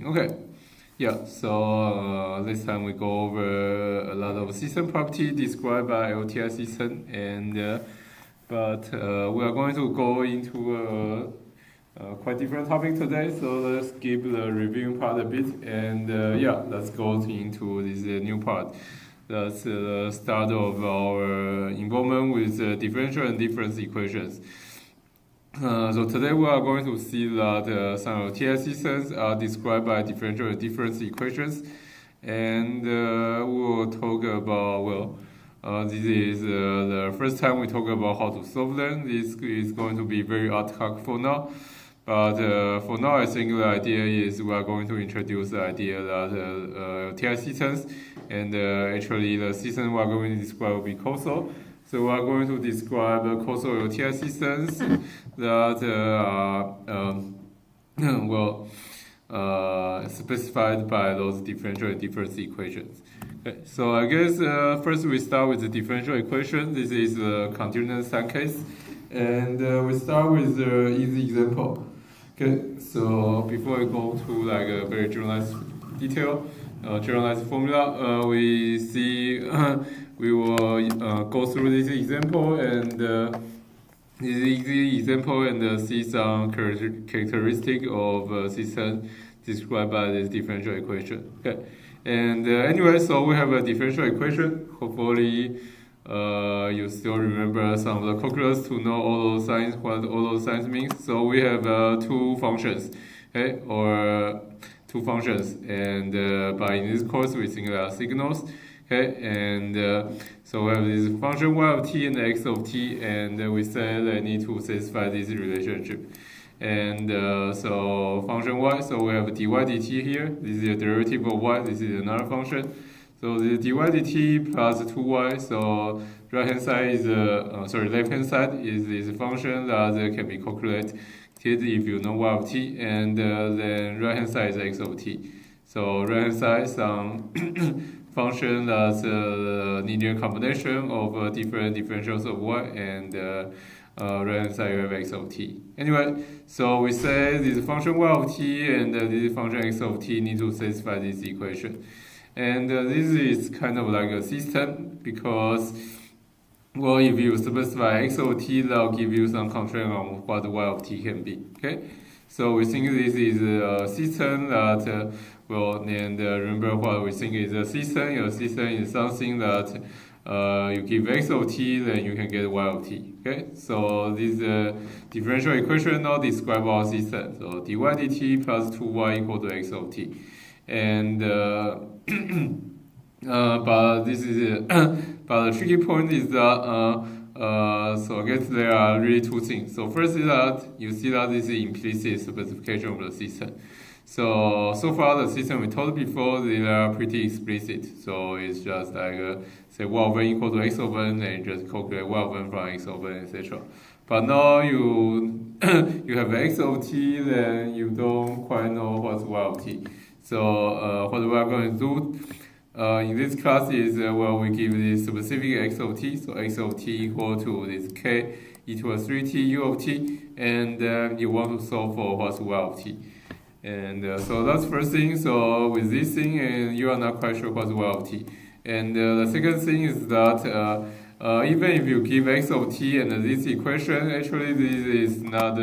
Okay, yeah, so this time we go over a lot of system property described by LTI system, and but we are going to go into a quite different topic today, so let's skip the reviewing part a bit, and yeah, let's go into this new part. That's the start of our involvement with differential and difference equations. So today we are going to see that some LTI systems are described by differential and difference equations, and we will talk about, well, this is the first time we talk about how to solve them. This is going to be very ad hoc for now, but for now I think the idea is we are going to introduce the idea that LTI systems, and actually the system we are going to describe will be causal. So we are going to describe causal LTI systems that are specified by those differential and difference equations. Okay, so I guess first we start with the differential equation. This is the continuous sine case, and we start with the easy example. Okay, so before we go to like a very generalized detail, generalized formula, we see. We will go through this example and see some characteristic of system described by this differential equation. Okay, and anyway, so we have a differential equation. Hopefully, you still remember some of the calculus to know all those signs, what all those signs means. So we have two functions, okay, or two functions, and but in this course we think they are signals. Okay, and so we have this function y of t and x of t, and we say they need to satisfy this relationship. And so function y, so we have dy dt here. This is the derivative of y. This is another function. So the dy dt plus 2y. So right hand side is left hand side is this function that can be calculated if you know y of t, and then right hand side is x of t. So right hand side some function that's a linear combination of different differentials of y, and right hand side you have x of t. Anyway, so we say this function y of t and this function x of t need to satisfy this equation. And this is kind of like a system because, well, if you specify x of t, that'll give you some constraint on what y of t can be. Okay, so we think this is a system that well, and remember what we think is a system. A system is something that you give x of t, then you can get y of t. Okay, so this differential equation now describe our system. So dy dt plus 2y equal to x of t, and but this is but the tricky point is that so I guess there are really two things. So first is that you see that this is implicit specification of the system. So far the system we told before, they are pretty explicit. So it's just like say y of n equal to x of n, and just calculate y of n from x of n, etc. But now you you have x of t, then you don't quite know what's y of t. So what we are going to do in this class is well, we give this specific x of t. So x of t equal to this k e to a 3t u of t, and then you want to solve for what's y of t. And so that's first thing. So with this thing, and you are not quite sure what's y of t. And the second thing is that even if you give x of t and this equation, actually this is not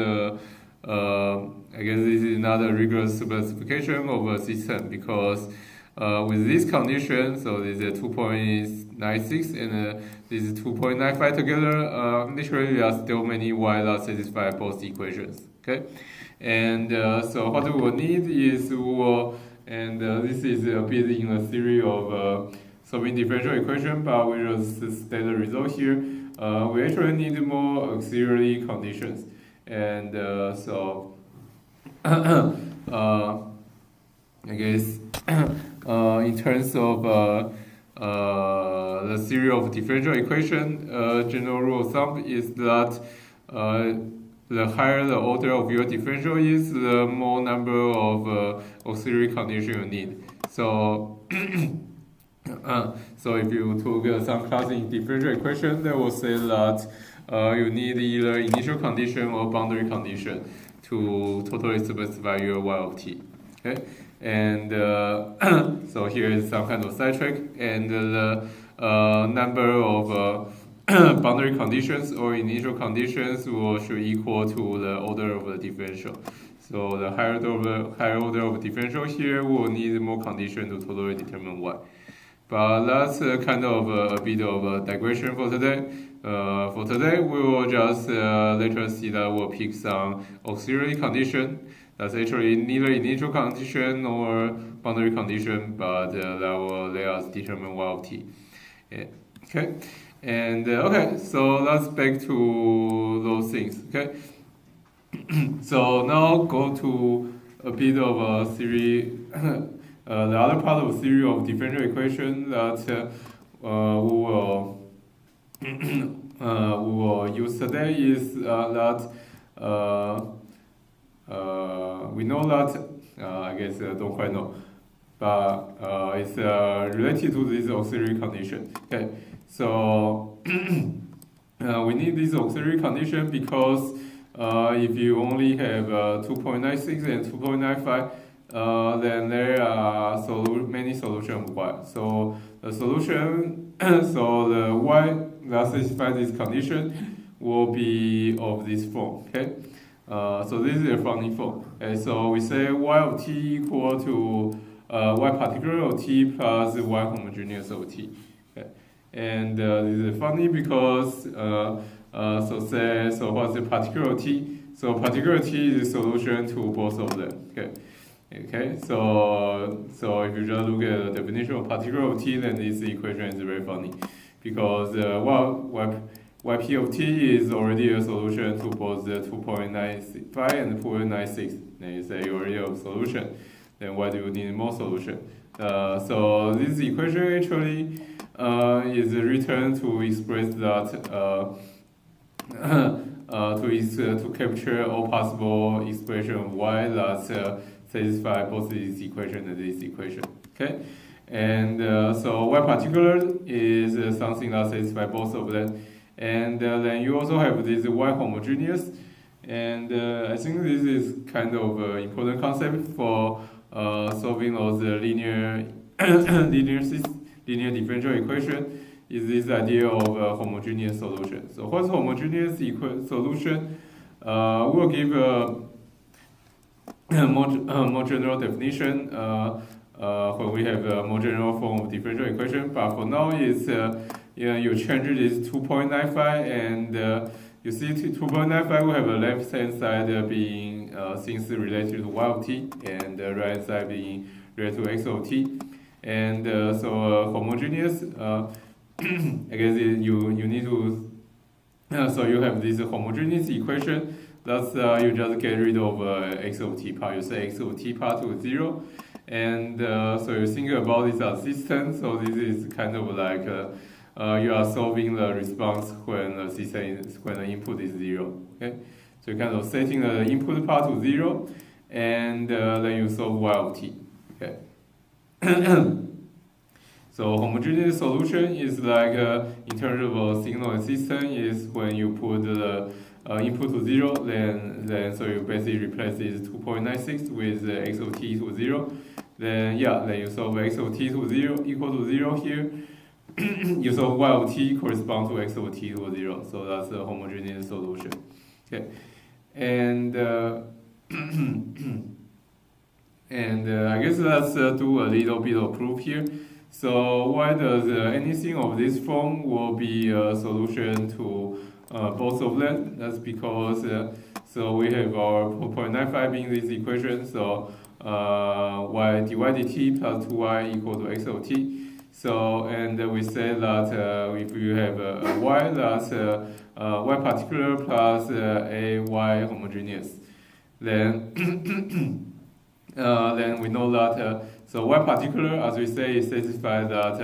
I guess this is not a rigorous specification of a system, because with this condition, so this is 2.96 and this is 2.95 together, literally there are still many y that satisfy both equations. Okay. And so what we will need is and this is a bit in a theory of solving differential equation, but we just state the result here. We actually need more auxiliary conditions, and so I guess in terms of the theory of differential equation, general rule of thumb is that the higher the order of your differential is, the more number of auxiliary conditions you need. So, so if you took some class in differential equation, they will say that you need either initial condition or boundary condition to totally specify your y of t. Okay, and so here is some kind of sidetrack, and the number of boundary conditions or initial conditions should equal to the order of the differential. So the higher order of differential here will need more condition to totally determine y. But that's kind of a bit of a digression for today. For today, we will just later see that we'll pick some auxiliary condition. That's actually neither initial condition nor boundary condition, but that will let us determine y of t. Yeah. Okay, and okay, so let's back to those things. Okay, so now go to a bit of a theory. The other part of the theory of differential equation that we will use today is that we know that I guess don't quite know, but it's related to this auxiliary condition. Okay, so we need this auxiliary condition because if you only have 2.96 and 2.95. Then there are many solutions required. So the solution, so the y that satisfies this condition will be of this form. Okay, so this is a founding form. Okay, so we say y of t equal to y particular of t plus y homogeneous of t. Okay, and this is funny because so what's the particular of t? So particular of t is the solution to both of them. Okay. Okay, so if you just look at the definition of particular of t, then this equation is very funny, because yp of t is already a solution to both the 2.95 and 2.96. Then you say you already have a solution. Then why do you need more solution? So this equation actually is written to express that to capture all possible expression of y that satisfy both this equation and this equation. Okay, and so y particular is something that satisfies both of them, and then you also have this y homogeneous, and I think this is kind of an important concept for solving those linear differential equation. Is this idea of a homogeneous solution? So what's homogeneous solution? We'll give a more general definition when we have a more general form of differential equation. But for now, it's you change this 2.95, and you see 2.95 will have a left hand side being things related to y of t, and the right hand side being related to x of t. And so homogeneous, I guess you need to. So you have this homogeneous equation. That's you just get rid of x of t part. You say x of t part to 0, and so you think about this as system. So this is kind of like you are solving the response when the system when the input is 0. Okay, so you're kind of setting the input part to 0, and then you solve y of t. Okay. So homogeneous solution is like in terms of a signal and system is when you put the input to 0, then so you basically replace this 2.96 with x of t to 0. Then you solve x of t to 0 equal to 0 here. You solve y of t corresponds to x of t to 0. So that's a homogeneous solution. Okay, and I guess let's do a little bit of proof here. So why does anything of this form will be a solution to both of them? That's because so we have our 4.95 being this equation. So y dy dt plus 2y equal to x of t. So and we say that if you have a y that's y particular plus a y homogeneous, then then we know that so y particular, as we say, is satisfied that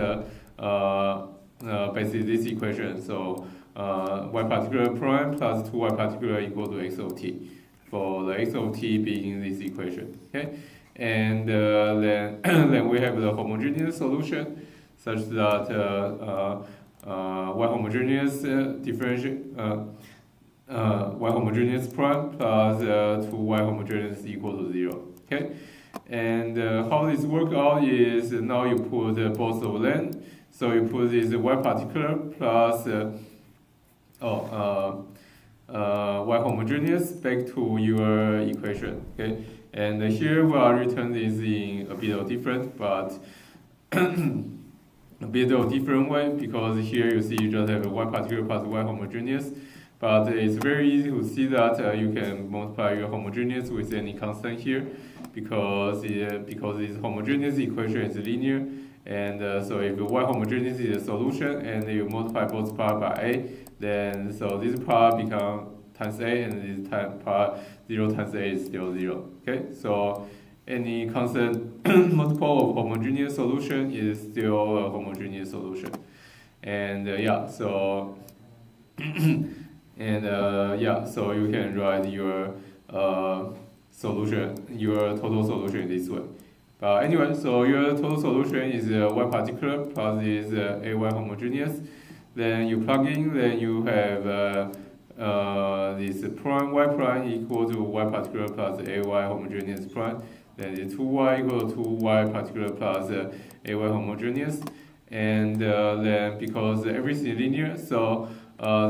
basically this equation. So y particular prime plus 2y particular equal to x of t, for the x of t being this equation. Okay, and then then we have the homogeneous solution such that y homogeneous differential y homogeneous prime plus 2y homogeneous equal to 0. Okay, And how this work out is now you put both of them. So you put this y particular plus y homogeneous back to your equation. Okay, and here we are written this in a bit of different, but a bit of different way, because here you see you just have a y particular plus y homogeneous. But it's very easy to see that you can multiply your homogeneous with any constant here, because this homogeneous equation is linear, and so if y homogeneous is a solution and you multiply both part by a, then so this part become times a, and this part 0 times a is still 0. Okay, so any constant multiple of homogeneous solution is still a homogeneous solution, and yeah, so. And so you can write your solution, your total solution this way. But anyway, so your total solution is y particular plus is ay homogeneous. Then you plug in, then you have this prime y prime equal to y particular plus ay homogeneous prime. Then the 2y equal to 2y particular plus ay homogeneous. And then because everything is linear, so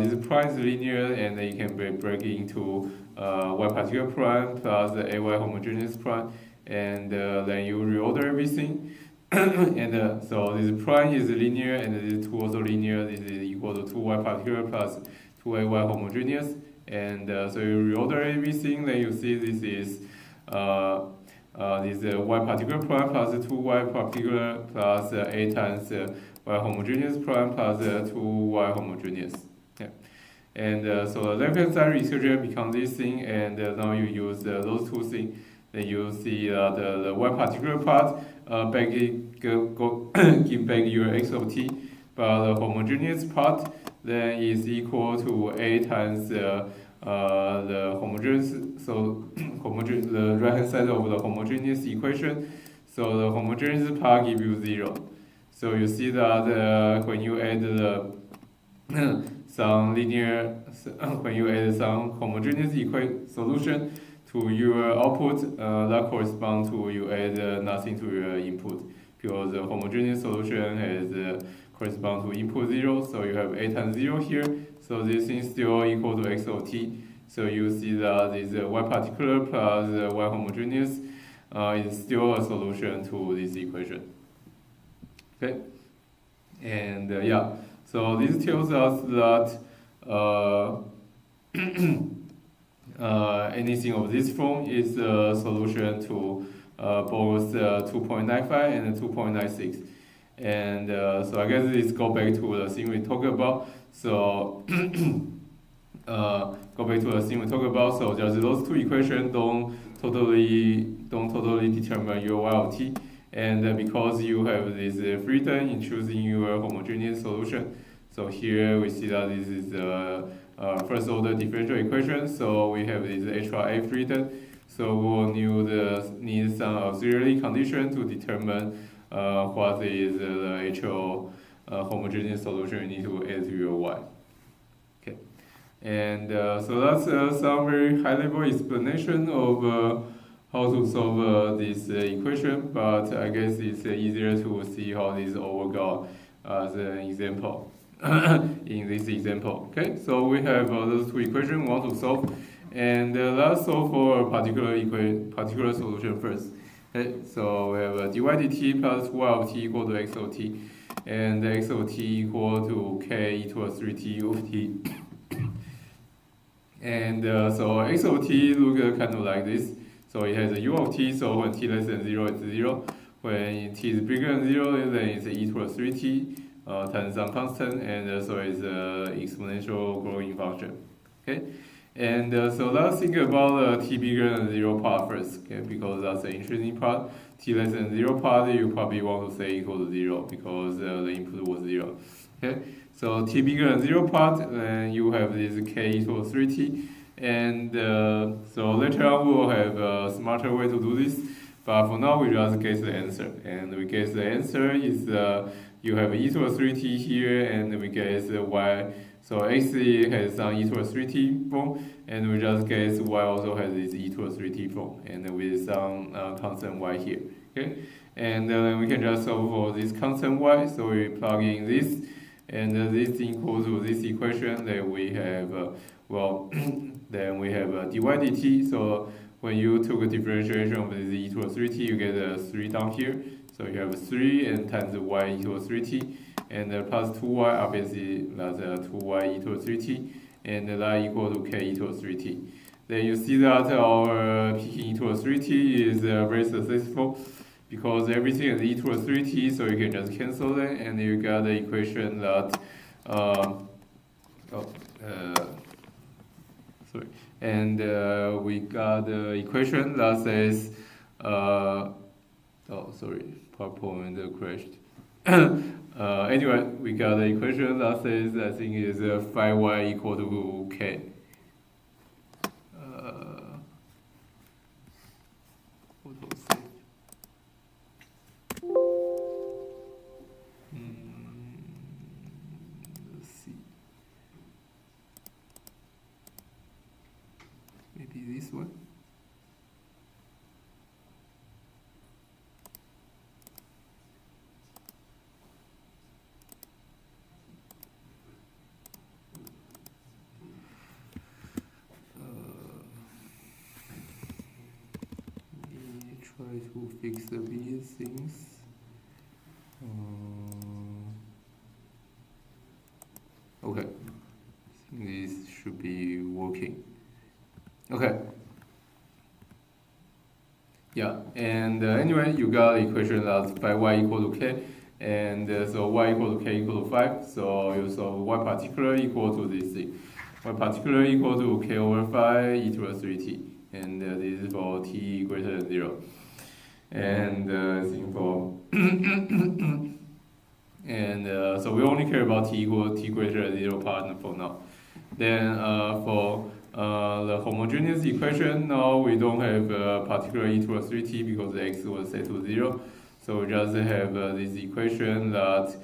this prime is linear, and then you can break it into y particular prime plus the ay homogeneous prime, and then you reorder everything. And so this prime is linear, and this 2 also linear. This is equal to 2y particular plus 2ay homogeneous, and so you reorder everything. Then you see this is this y particular prime plus 2y particular plus a times y homogeneous prime plus 2y homogeneous. Yeah. And so the left hand side rearrange becomes this thing, and now you use those two things. Then you see the y particular part back give back your x of t, but the homogeneous part then is equal to a times the homogeneous, so the right hand side of the homogeneous equation. So the homogeneous part gives you 0. So you see that when you add the some linear, when you add some homogeneous solution to your output, that corresponds to you add nothing to your input, because the homogeneous solution has correspond to input 0, so you have a times 0 here, so this is still equal to x of t. So you see that this y particular plus y homogeneous is still a solution to this equation. Okay, and yeah, so this tells us that anything of this form is a solution to both 2.95 and 2.96. And so I guess this go back to the thing we talked about. So go back to the thing we talked about. So just those two equations don't totally determine your y of t. And because you have this freedom in choosing your homogeneous solution, so here we see that this is the first order differential equation. So we have this HRA freedom. So we'll need some auxiliary condition to determine what is the actual homogeneous solution you need to add to your y. Okay, and so that's some very high-level explanation of how to solve this equation. But I guess it's easier to see how this all work out as an example. In this example, okay, so we have those two equations we want to solve, and let's solve for a particular solution first. Okay, so we have dy dt plus y of t equal to x of t, and x of t equal to k e to the 3t of t. And so x of t looks kind of like this. So it has a u of t, so when t less than 0, it's 0. When t is bigger than 0, then it's e to the 3t times some constant, and so it's an exponential growing function. Okay, and so let's think about the t bigger than 0 part first, okay, because that's the interesting part. T less than 0 part, you probably want to say equal to 0 because the input was 0. Okay, so t bigger than 0 part, then you have this k equals 3t, and so later on we'll have a smarter way to do this, but for now we just guess the answer, and we guess the answer is you have e to the 3t here, and we guess y So x has some e to the 3t form, and we just guess y also has this e to the 3t form, and with some constant y here. Okay, and then we can just solve for this constant y. So we plug in this, and this equals to this equation. Then we have then we have dy dt. So when you took a differentiation of this e to the 3t, you get a 3 down here. So you have 3 and times y e to the 3t, and plus 2y, obviously that's 2y e to the 3t, and that equal to k e to the 3t. Then you see that our picking e to the 3t is very successful because everything is e to the 3t, so you can just cancel it, and you got the equation that we got the equation that says PowerPoint crashed. Anyway, we got the equation that says, I think is phi y equal to k. Let's see. Maybe this one. Try to fix these things. Okay, I think this should be working. Okay. Yeah, and anyway, you got the equation that's phi y equal to k, and so y equal to k equal to 5. So you solve y particular equal to this thing. Y particular equal to k over 5 e to the 3t, and this is for t greater than 0. And for and so we only care about t greater than 0 part for now. Then for the homogeneous equation, now we don't have particular e to the 3t because x was set to 0. So we just have this equation that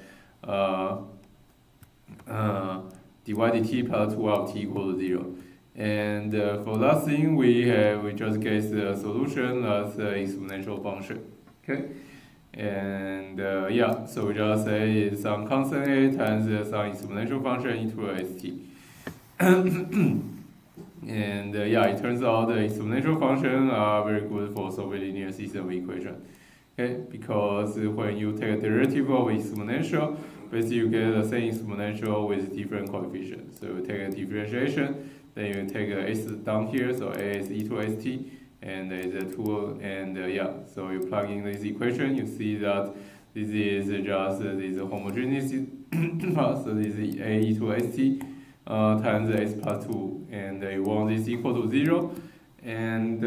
dy dt plus 2 of t equals to 0. And for that thing, we just guess the solution as exponential function. Okay, and yeah, so we just say it's some constant a times some exponential function e to the st. And yeah, it turns out the exponential functions are very good for solving linear system equation. Okay, because when you take a derivative of exponential, basically you get the same exponential with different coefficients. So you take a differentiation. Then you take s down here, so a is e to st, and there is a 2, and yeah, so you plug in this equation, you see that this is just this homogeneous part, so this is a e to st times s plus 2, and you want this equal to 0, and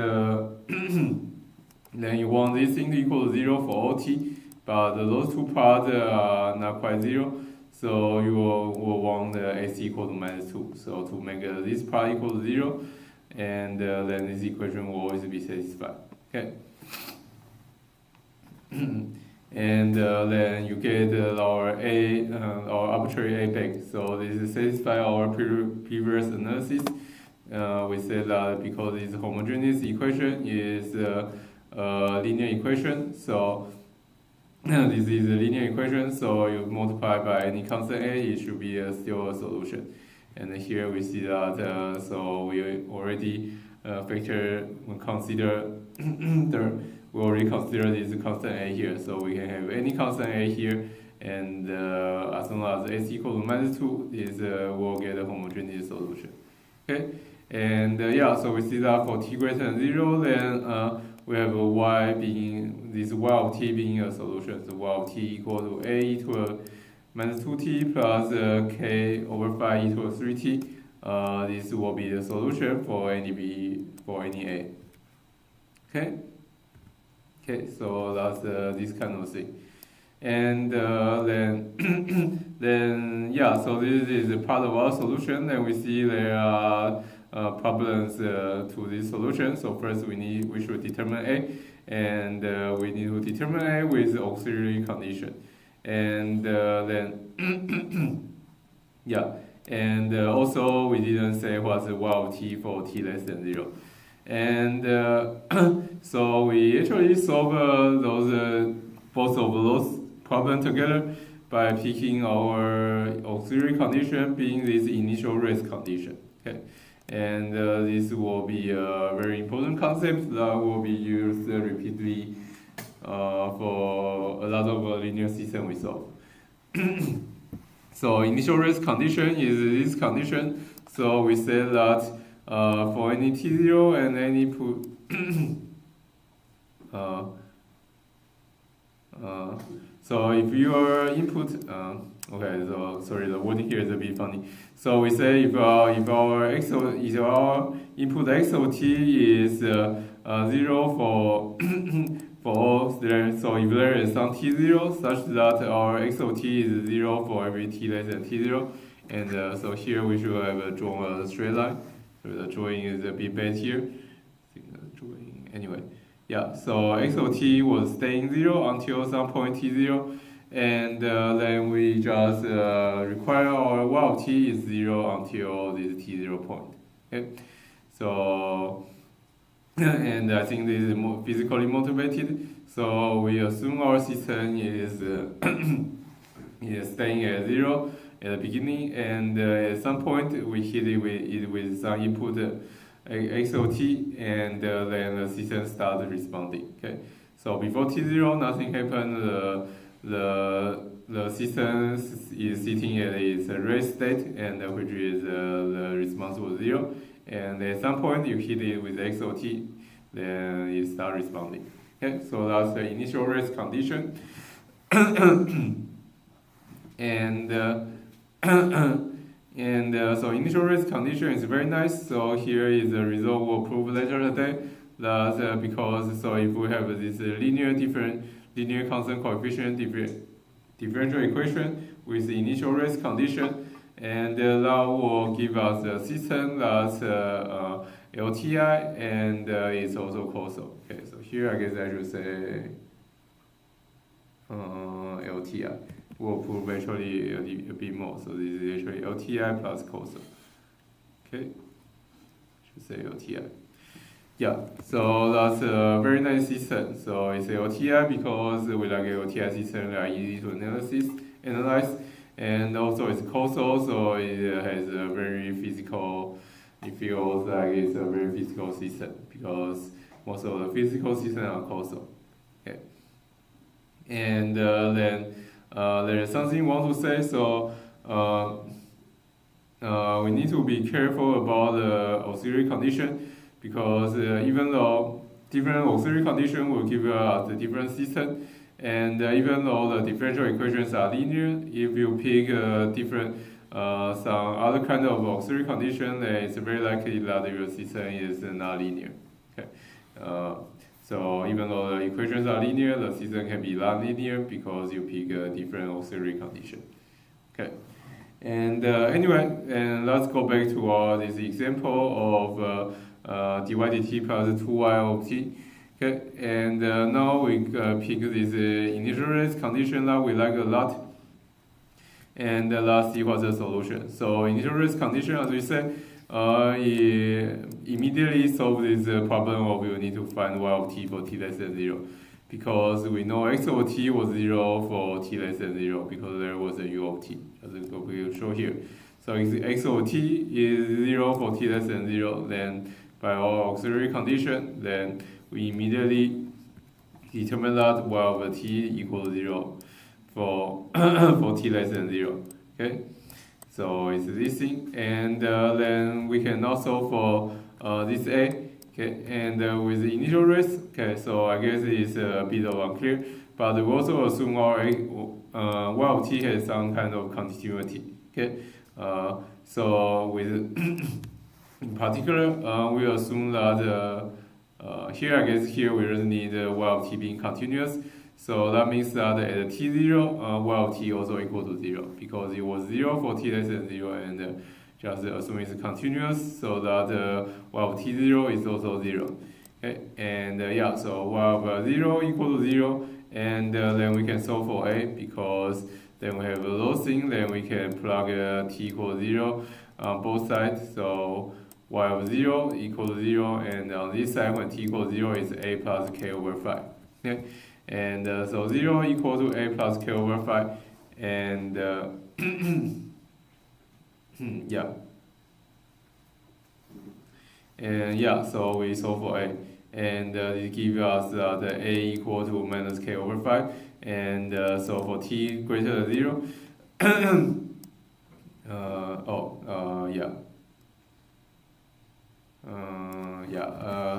then you want this thing equal to 0 for all t, but those two parts are not quite 0. So you will want the s equal to minus 2. So to make this part equal to 0, and then this equation will always be satisfied. Okay. And then you get our arbitrary a back. So this satisfies our previous analysis. We said that because this homogeneous equation is a linear equation, so this is a linear equation, so you multiply by any constant a, it should be still a solution. And here we see that, so we already consider we already consider this constant a here, so we can have any constant a here, and as long as s equal to minus 2, this will get a homogeneous solution. Okay, and yeah, so we see that for t greater than 0, then we have a y being, this y of t being a solution. So y of t equal to a e to a minus 2t plus k over 5 e to a 3t. This will be the solution for any b, for any a. Okay? Okay, so that's this kind of thing. And then, then yeah, so this is a part of our solution. Then we see there are problems to this solution. So first we should determine a, and we need to determine a with auxiliary condition, and then yeah, And also we didn't say what's the y of t for t less than 0. And so we actually solve both of those problems together by picking our auxiliary condition being this initial rest condition. Okay, and this will be a very important concept that will be used repeatedly for a lot of linear systems we solve. So initial rest condition is this condition. So we say that for any t0 and any put so if your input okay, so sorry, the wording here is a bit funny. So we say if our input x of t is 0 for for all there, so if there is some t0 such that our x of t is 0 for every t less than t0, and so here we should have drawn a straight line. So the drawing is a bit bad here. Anyway, yeah, so x of t was staying 0 until some point t0, and then we just require our y of t is 0 until this t0 point. Okay, so and I think this is more physically motivated. So we assume our system is is staying at 0 at the beginning, and at some point we hit it with some input x of t, and then the system starts responding. Okay, so before t0 nothing happened. The system is sitting at its rest state, and which is the response was 0. And at some point you hit it with x of t, then it starts responding. Okay, so that's the initial rest condition. And so initial rest condition is very nice. So here is the result we'll prove later today. That because so if we have this linear constant coefficient differential equation with the initial rest condition, and that will give us a system that's LTI and it's also causal. Okay, so here I guess I should say LTI. We'll prove actually a bit more. So this is actually LTI plus causal. Okay, should say LTI. Yeah, so that's a very nice system. So it's LTI because we like LTI system that are easy to analyze, and also it's causal, so it has a very physical. It feels like it's a very physical system because most of the physical systems are causal. Okay, and then there is something I want to say. So we need to be careful about the auxiliary condition. Because even though different auxiliary conditions will give us a different system, and even though the differential equations are linear, if you pick different some other kind of auxiliary condition, then it's very likely that your system is not linear. Okay, so even though the equations are linear, the system can be non-linear because you pick a different auxiliary condition. Okay, and anyway, and let's go back to this example of dy dt plus 2y of t. Okay, and now we pick this initial rest condition that we like a lot, and let's see what's the solution. So initial rest condition, as we said, immediately solve this problem of you need to find y of t for t less than 0, because we know x of t was 0 for t less than 0 because there was a u of t, as we will show here. So x of t is 0 for t less than 0, then by our auxiliary condition, then we immediately determine that y over t equals 0 for for t less than 0. Okay, so it's this thing, and then we can also for this a. Okay, and with the initial rest. Okay, so I guess it's a bit of unclear, but we also assume our y of t has some kind of continuity. Okay, so with in particular, we assume that here, I guess here we just need y of t being continuous. So that means that at t0, y of t also equal to 0 because it was 0 for t less than 0, and just assume it's continuous, so that y of t0 is also 0. Okay, and yeah, so y of 0 equal to 0, and then we can solve for a because then we have a low thing, then we can plug t equals 0 on both sides. So y of 0 equals 0, and on this side when t equals 0 is a plus k over 5. Okay, and so 0 equal to a plus k over 5, and yeah. And yeah, so we solve for a, and it gives us the a equal to minus k over 5, and so for t greater than 0,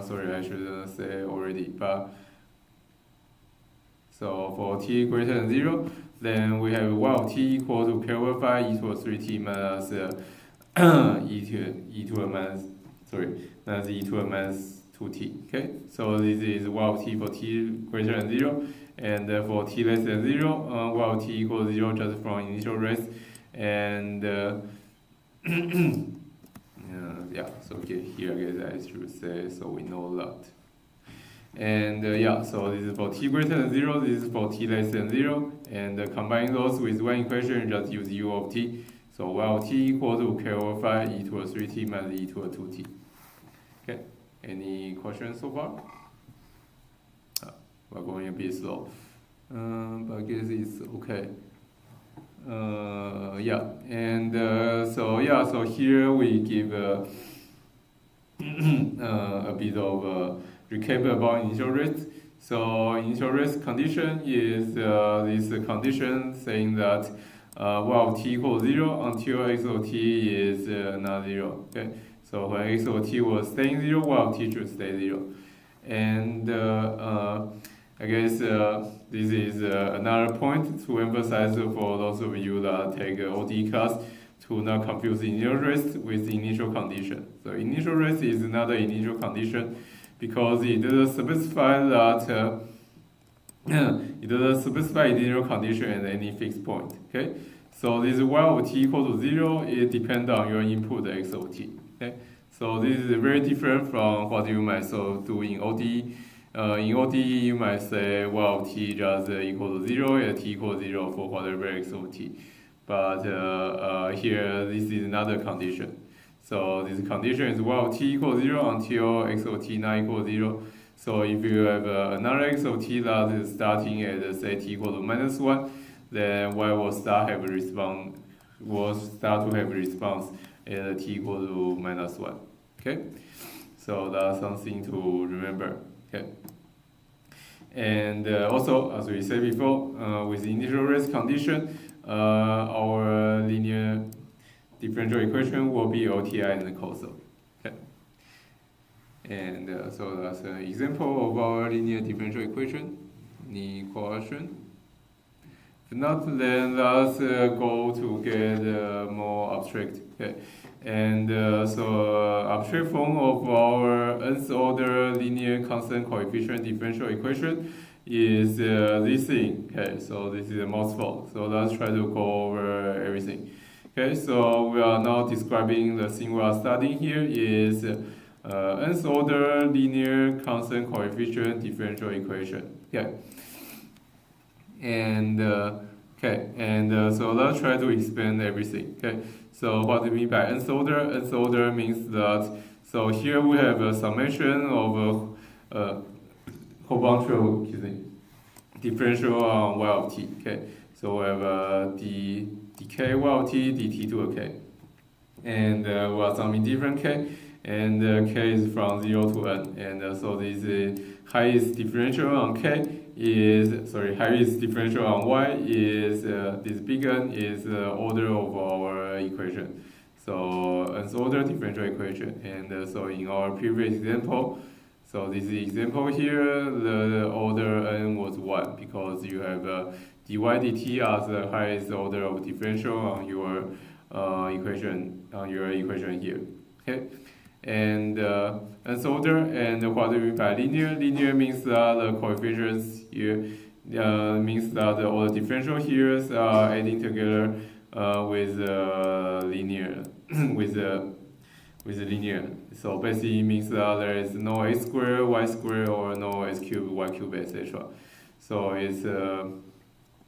sorry, I shouldn't say already, but so for t greater than 0, then we have y of t equal to k over 5 e to the 3t minus e to the minus e to the minus 2t. Okay, so this is y of t for t greater than 0, and for t less than 0, y of t equals 0 just from initial race, and yeah, so okay, here I guess I should say, so we know that. And yeah, so this is for t greater than 0, this is for t less than 0, and combining those with one equation, just use u of t. So y of t equal to k over 5 e to the 3t minus e to the 2t. Okay, any questions so far? We're going a bit slow, but I guess it's okay. Yeah, and so here we give a bit of recap about initial rates. So initial rates condition is this condition saying that y of t equals 0 until x of t is not 0. Okay, so when x of t was staying 0, y of t should stay 0. And I guess this is another point to emphasize for those of you that take OD class, to not confuse initial rates with initial condition. So initial rates is not an initial condition because it doesn't specify that it doesn't specify initial condition at any fixed point. Okay, so this y of t equal to 0, it depends on your input x of t. Okay, so this is very different from what you might do in ODE. In ODE, you might say y of t just equal to 0 and t equals 0 for whatever x of t. But here, this is another condition. So this condition is y of t equals 0 until x of t not equal 0. So if you have another x of t that is starting at say t equal to minus 1, then y will start to have a response at t equal to minus 1. Okay, so that's something to remember. Okay, and also, as we said before, with initial rates condition, our linear differential equation will be OTI and causal. Okay, and so that's an example of our linear differential equation. Any question? If not, then let's go to get more abstract. Okay. And so abstract form of our nth order linear constant coefficient differential equation is this thing. Okay, so this is the most form. So let's try to go over everything. Okay, so we are now describing the thing we are studying here is nth order linear constant coefficient differential equation. Okay, and so let's try to explain everything. Okay. So what do we mean by nth order? Nth order means that, so here we have a summation of a whole bunch of differential on y of t. Okay, so we have dk y of t dt to a k, and we are summing different k, and k is from 0 to n, and so this highest differential on k is highest differential on y is this big N is the order of our equation. So nth order differential equation, and so in our previous example, so this example here, the order n was 1 because you have dy dt as the highest order of differential on your equation here. Okay. And nth order, and what do we mean by linear? Linear means that the coefficients here means that all the differential here are adding together with linear with linear. So basically it means that there is no x squared, y squared, or no x cubed, y cubed, etc. So it's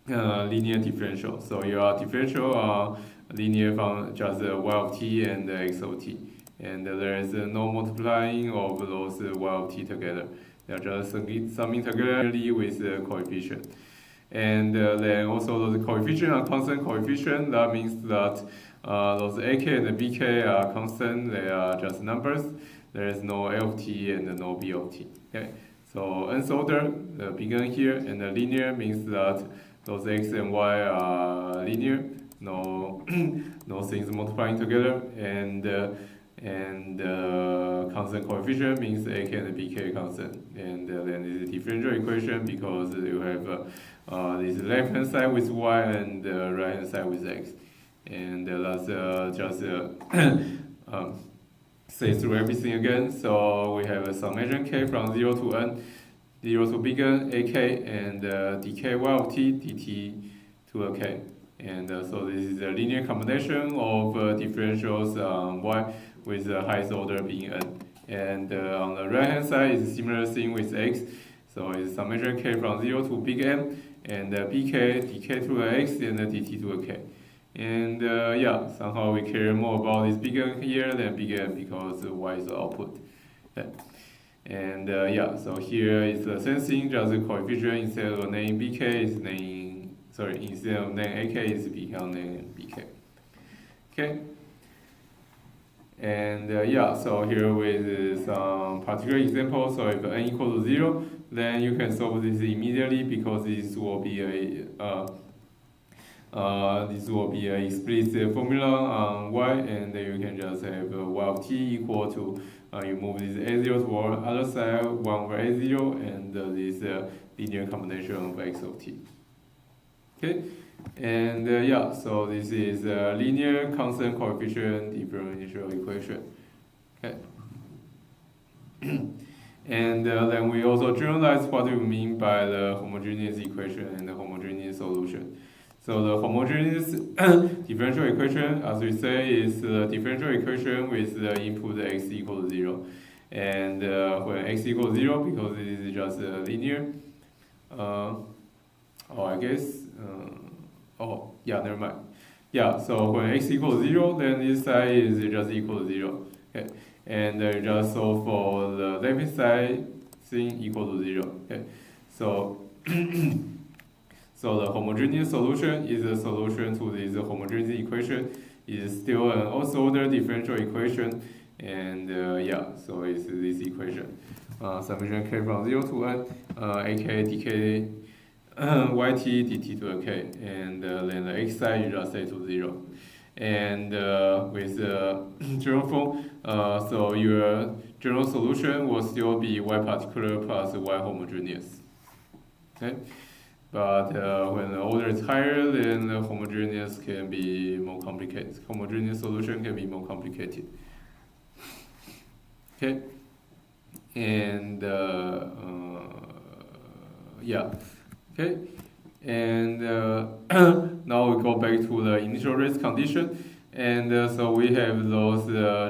linear differential. So your differential are linear from just y of t and x of t. And there is no multiplying of those y of t together. They are just summing together with the coefficient. And then also those coefficient are constant coefficient. That means that those ak and bk are constant. They are just numbers. There is no a of t and no b of t. Okay. So nth order begin here, and the linear means that those x and y are linear. No, no things multiplying together, and constant coefficient means ak and bk constant, and then this is differential equation because you have this left hand side with y and right hand side with x, and that's just say through everything again. So we have a summation k from 0 to n, 0 to big N, ak, and dk y of t, dt to a k. And so this is a linear combination of differentials on y with the highest order being n. And on the right hand side is a similar thing with x. So it's summation k from 0 to big N, and bk, dk to a x, and dt to a k. And yeah, somehow we care more about this big N here than big N because y is the output. Okay. And yeah, so here is the same thing, just the coefficient instead of name bk is name, sorry, instead of name ak is become name bk. Okay. And yeah, so here with some particular example. So if n equals to 0, then you can solve this immediately because this will be a explicit formula on y, and then you can just have y of t equal to you move this a0 toward other side 1 over a0, and this linear combination of x of t. Okay, and yeah, so this is a linear constant coefficient differential equation. Okay. And then we also generalize what we mean by the homogeneous equation and the homogeneous solution. So the homogeneous differential equation, as we say, is the differential equation with the input x equals 0. And when x equals 0, because it is just linear, I guess, never mind. Yeah, so when x equals 0, then this side is just equal to 0. Okay. And just solve for the left hand side thing equal to 0. Okay. So so the homogeneous solution is a solution to this homogeneous equation. It is still an also order differential equation, and yeah, so it's this equation. Summation k from 0 to n, ak dk yt dt to a k, and then the x side you just set to 0. And with the general form, so your general solution will still be y particular plus y homogeneous. Okay. But when the order is higher, then the homogeneous can be more complicated. Homogeneous solution can be more complicated. Okay, and yeah, okay, and now we go back to the initial race condition, and so we have those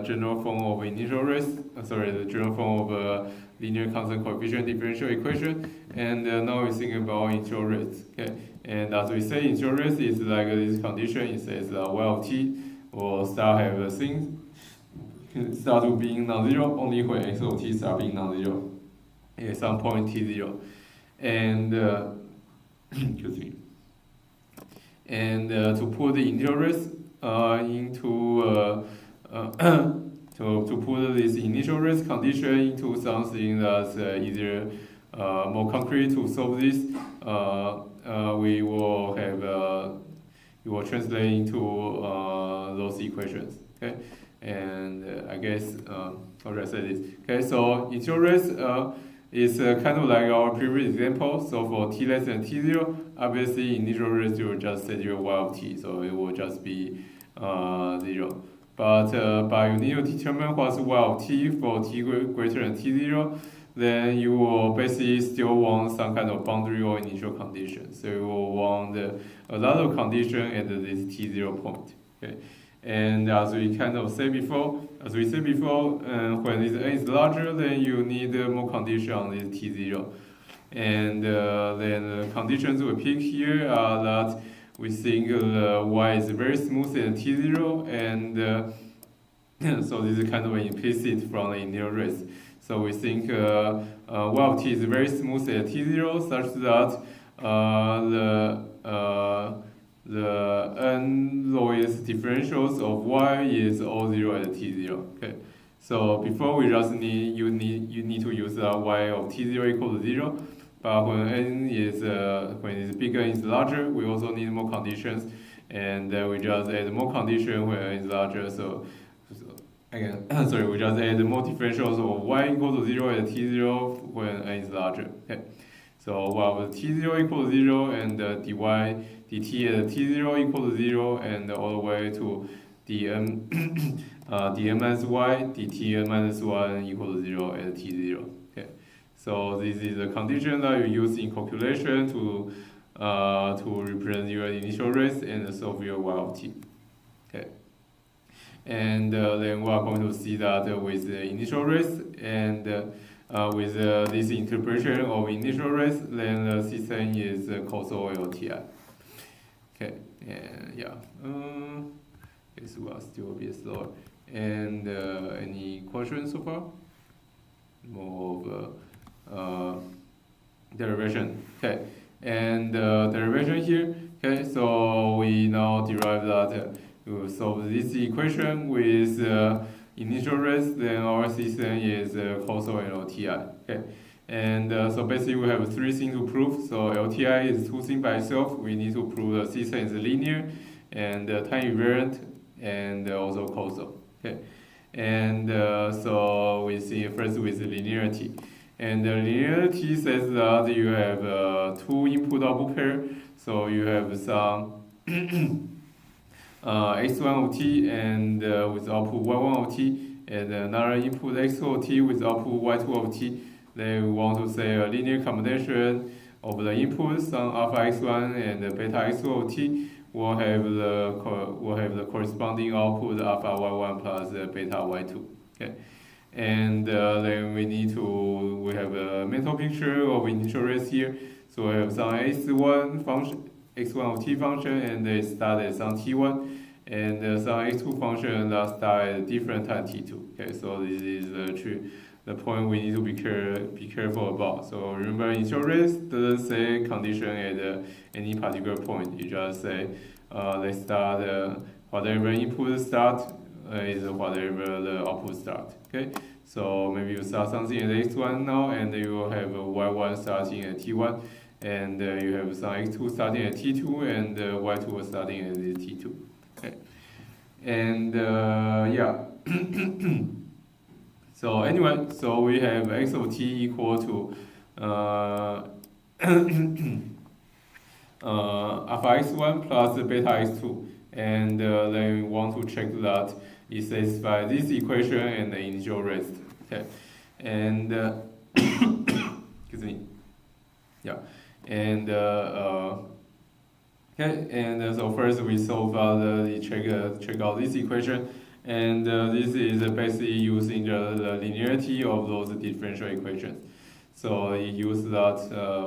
general form of initial race. The general form of linear constant coefficient differential equation, and now we think about initial rates. Okay, and as we say, initial rates is like this condition. It says y of t will start have a thing start to being non-zero only when x of t start being non-zero at some point t0, and excuse me. And to put the initial rates into to put this initial race condition into something that's either more concrete to solve this, we will have it will translate into those equations. Okay, and I guess how should I say this? Okay, so initial race is kind of like our previous example. So for t less than t0, obviously initial race will just set your y of t, so it will just be 0. But you need to determine what's y of t for t greater than t0, then you will basically still want some kind of boundary or initial condition. So you will want a lot of condition at this t0 point. Okay, and as we kind of said before, when this n is larger, then you need more condition on this t0. And then the conditions we pick here are that we think y is very smooth at t0, and so this is kind of implicit from the initial race. So we think y of t is very smooth at t0, such that the n lowest differentials of y is all 0 at t0. Okay. So before we just need you need to use y of t0 equal to 0. But when n is when it's bigger and it's larger, we also need more conditions, and we just add more condition when n is larger. So again, sorry, we just add more differentials of y equal to 0 at t0 when n is larger. Okay. So we have t0 equal to 0 and dy dt at t0 equal to 0, and all the way to dm dm minus y dt n minus 1 equal to 0 at t0. Okay. So this is a condition that you use in calculation to represent your initial race and solve your y of t. Okay. And then we are going to see that with the initial race and with this interpretation of initial race, then the system is causal LTI. Okay, and yeah, this will still be slower. And any questions so far? More of derivation. Okay, and derivation here. Okay, so we now derive that to solve this equation with initial race, then our system is causal and LTI. Okay, and so basically we have three things to prove. So LTI is two things by itself. We need to prove the system is linear and time invariant and also causal. Okay, and so we see first with linearity. And the linearity says that you have two input output pair. So you have some x1 of t and with output y1 of t, and another input x2 of t with output y2 of t. Then we want to say a linear combination of the inputs, some alpha x1 and beta x2 of t will have the corresponding output alpha y1 plus beta y2. Okay, and then we have a mental picture of initial race here. So we have some x1 function, x1 of t function, and they start at some t1, and some x2 function that start at different time t2. Okay, so this is the point we need to be careful about. So remember, initial race doesn't say condition at any particular point. You just say they start whatever input start is whatever the output start. Okay, so maybe you start something at x1 now, and you will have y1 starting at t1. And you have some x2 starting at t2 and y2 starting at t2. Okay. And yeah. So anyway, so we have x of t equal to alpha x1 plus beta x2. And then we want to check that it satisfies this equation and the initial rest. Okay. And excuse me. Yeah. And okay, and so first we solve check out this equation, and this is basically using the linearity of those differential equations. So it uses that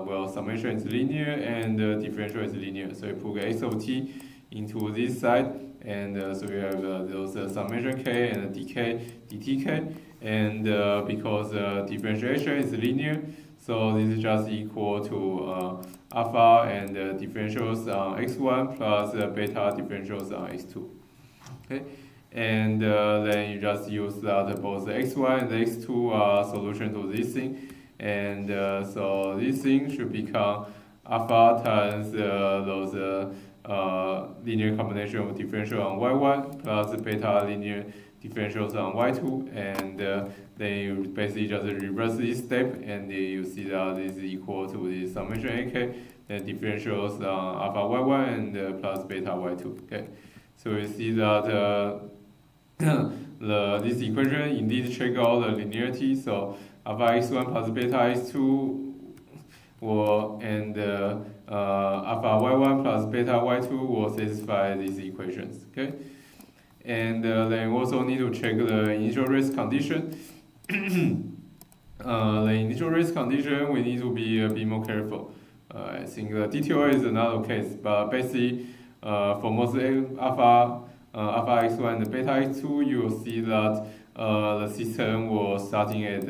well, summation is linear and differential is linear. So you put x of t into this side, and so we have those summation k and dtk, and because differentiation is linear. So this is just equal to alpha and differentials on x1 plus beta differentials on x2. Okay, and then you just use that both x1 and x2 are solution to this thing, and so this thing should become alpha times those linear combination of differential on y1 plus beta linear differentials on y2, and then you basically just reverse this step, and you see that this is equal to the summation ak, then differentials on alpha y1 and plus beta y2. Okay, so you see that this equation indeed check out the linearity. So alpha x1 plus beta x2 and alpha y1 plus beta y2 will satisfy these equations. Okay. And then we also need to check the initial race condition. the initial race condition, we need to be a bit more careful. I think the DTO is another case, but basically, for most alpha x1 and beta x2, you will see that the system was starting at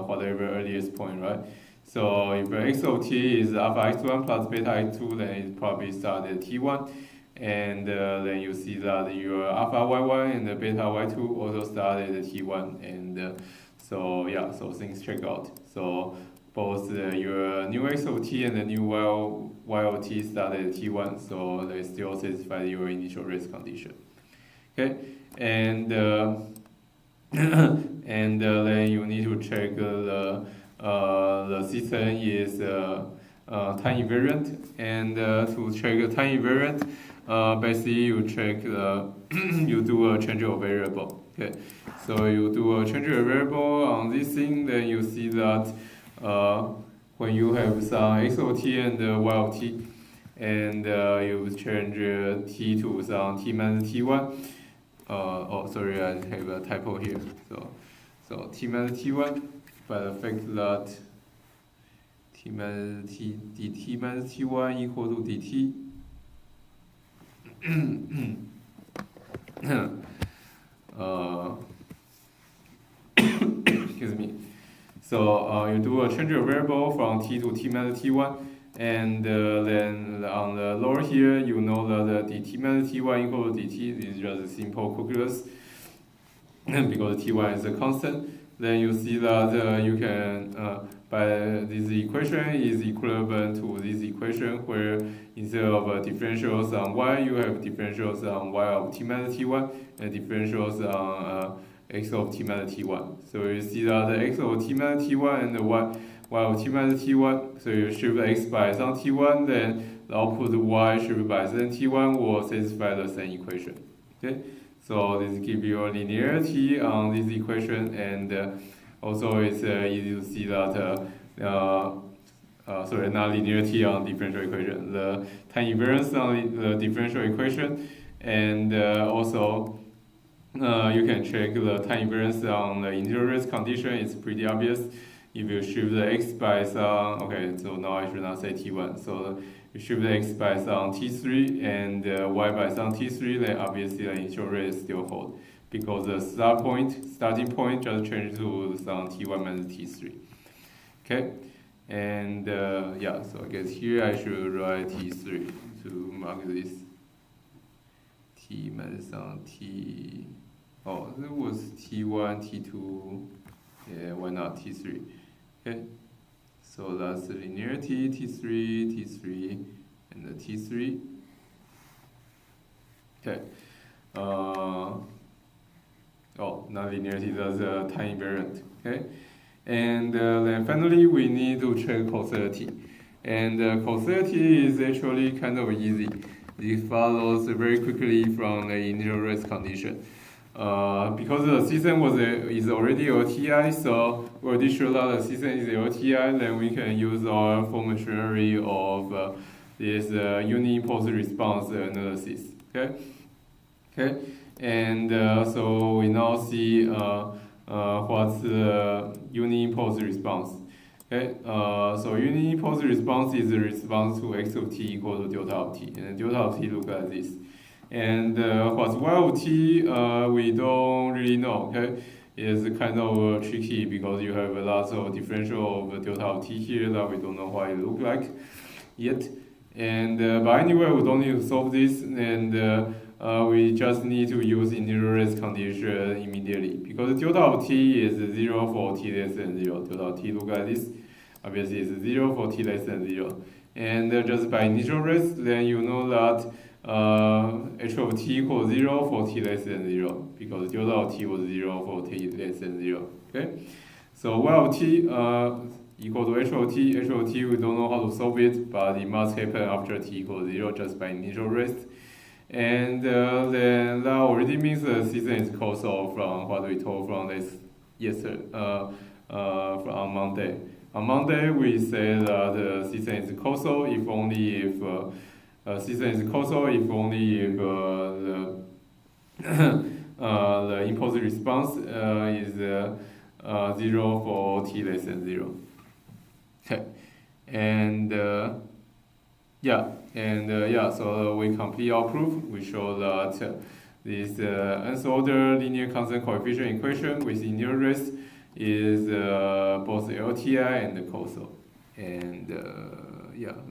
whatever earliest point, right? So if x of t is alpha x1 plus beta x2, then it probably started at t1. And then you see that your alpha y1 and the beta y2 also started at t1. And so yeah, so things check out. So both your new x of t and the new y of t started at t1, so they still satisfy your initial race condition. Okay, and and then you need to check the system is time invariant, and to check the time invariant, basically you check you do a change of variable. Okay, so you do a change of variable on this thing, then you see that when you have some x of t and y of t, and you change t to some t minus t1. Oh, sorry, I have a typo here. So t minus t1, by the fact that t minus t dt minus t1 equal to dt. Excuse me. So you do a change of variable from t to t minus t1, and then on the lower here, you know that dt minus t1 equal to dt. This is just a simple calculus because t1 is a constant. Then you see that you can, by this equation is equivalent to this equation where instead of differentials on y, you have differentials on y of t minus t1 and differentials on x of t minus t1. So you see that the x of t minus t1 and the y of t minus t1, so you shift x by some t1, then the output y shifted by some t1 will satisfy the same equation. Okay, so this gives you a linearity on this equation, and also it's easy to see that sorry, not linearity on differential equation, the time invariance on the differential equation, and also you can check the time invariance on the initial race condition. It's pretty obvious. If you shift the x by some, okay, so now I should not say t1. So you shift the x by some t3 and y by some t3, then obviously the initial rate still hold because the starting point just changed to some t1 minus t3. Okay, and yeah, so I guess here I should write t3 to mark this. T minus some t. Oh, that was t1, t2. Yeah, why not t3? Okay, so that's the linearity, t3, and the t3. Okay, oh, not linearity, that's time invariant. Okay, and then finally we need to check causality. And causality is actually kind of easy. It follows very quickly from the initial race condition. Because the system is already LTI, so we already showed that the system is LTI, then we can use our full machinery of this uni-impulse response analysis. Okay, and so we now see what's the uni-impulse response. Okay, so uni-impulse response is the response to x of t equal to delta of t, and delta of t look like this. And what's y of t, we don't really know. Okay, it's kind of tricky because you have a lot of differential of delta of t here that we don't know what it look like yet. And but anyway, we don't need to solve this, and we just need to use initial race condition immediately because delta of t is 0 for t less than 0. Delta of t look like this. Obviously, it's 0 for t less than 0. And just by initial race, then you know that h of t equals 0 for t less than 0 because delta of t was 0 for t less than 0. Okay, so y of t equal to h of t. H of t we don't know how to solve it, but it must happen after t equals 0 just by initial race. And then that already means the system is causal from what we told from this yesterday from Monday. On Monday, we say that the system is causal if only if system is causal if only if the impulse response is 0 for t less than 0. Okay, and so we complete our proof. We show that this nth order linear constant coefficient equation with linear rest is both LTI and causal. And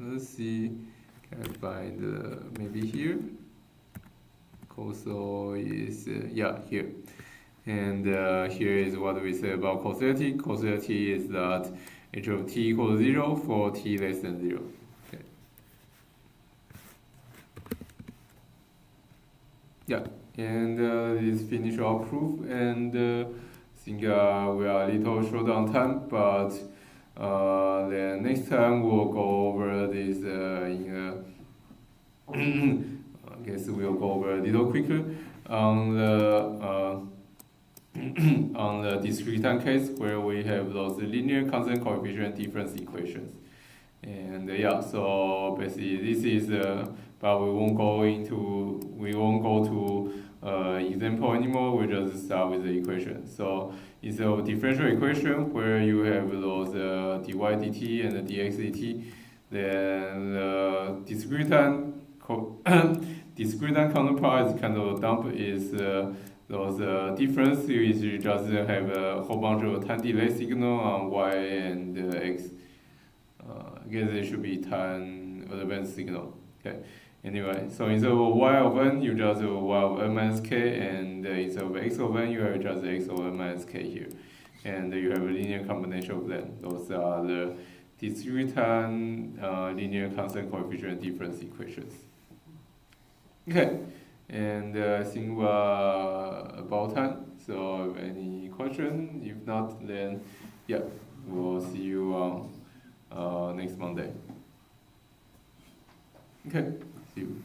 let's see, can I find maybe here? Causal is here. And here is what we say about causality. Causality is that h of t equals 0 for t less than 0. Okay. Yeah, and this finish our proof, and I think we are a little short on time, but then next time we'll go over this I guess we'll go over a little quicker on the on the discrete time case where we have those linear constant coefficient difference equations. And so basically this is but we won't go to example anymore. We just start with the equation. So it's a differential equation where you have those dy dt and the dx dt. Then the discrete time counterpart is kind of dump is those difference. You just have a whole bunch of time delay signal on y and x. I guess it should be time advance signal. Okay. Anyway, so instead of y of n, you just have y of n minus k, and instead of x of n, you have just x of n minus k here. And you have a linear combination of them. Those are the discrete time linear constant coefficient difference equations. Okay, and I think we're about time. So any question? If not, then we'll see you next Monday. Okay, see you.